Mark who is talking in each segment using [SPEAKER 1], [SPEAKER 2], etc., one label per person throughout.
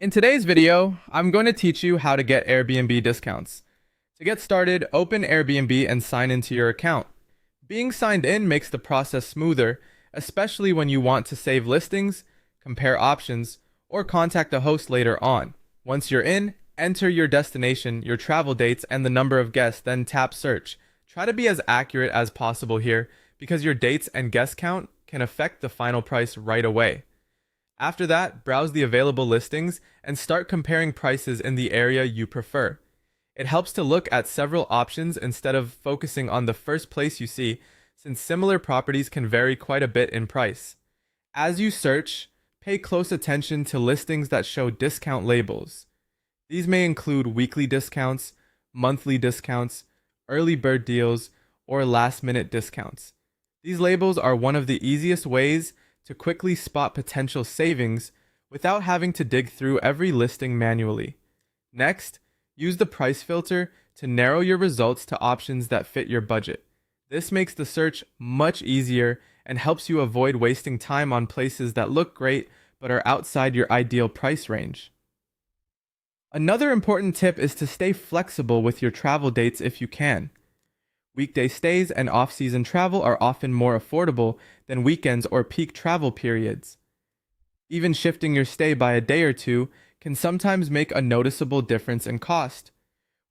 [SPEAKER 1] In today's video, I'm going to teach you how to get Airbnb discounts. To get started, open Airbnb and sign into your account. Being signed in makes the process smoother, especially when you want to save listings, compare options, or contact a host later on. Once you're in, enter your destination, your travel dates, and the number of guests, then tap search. Try to be as accurate as possible here because your dates and guest count can affect the final price right away. After that, browse the available listings and start comparing prices in the area you prefer. It helps to look at several options instead of focusing on the first place you see, since similar properties can vary quite a bit in price. As you search, pay close attention to listings that show discount labels. These may include weekly discounts, monthly discounts, early bird deals, or last-minute discounts. These labels are one of the easiest ways to quickly spot potential savings without having to dig through every listing manually. Next, use the price filter to narrow your results to options that fit your budget. This makes the search much easier and helps you avoid wasting time on places that look great but are outside your ideal price range. Another important tip is to stay flexible with your travel dates if you can. Weekday stays and off-season travel are often more affordable than weekends or peak travel periods. Even shifting your stay by a day or two can sometimes make a noticeable difference in cost.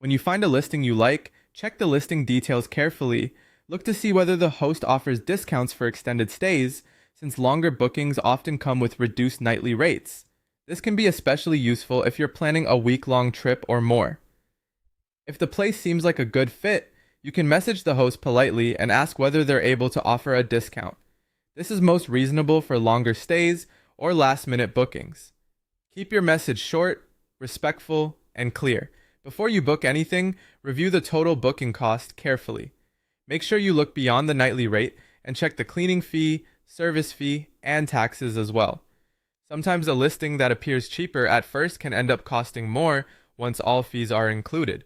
[SPEAKER 1] When you find a listing you like, check the listing details carefully. Look to see whether the host offers discounts for extended stays, since longer bookings often come with reduced nightly rates. This can be especially useful if you're planning a week-long trip or more. If the place seems like a good fit, you can message the host politely and ask whether they're able to offer a discount. This is most reasonable for longer stays or last-minute bookings. Keep your message short, respectful, and clear. Before you book anything, review the total booking cost carefully. Make sure you look beyond the nightly rate and check the cleaning fee, service fee, and taxes as well. Sometimes a listing that appears cheaper at first can end up costing more once all fees are included.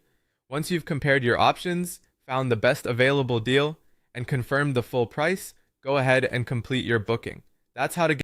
[SPEAKER 1] Once you've compared your options, found the best available deal, and confirmed the full price, go ahead and complete your booking. That's how to get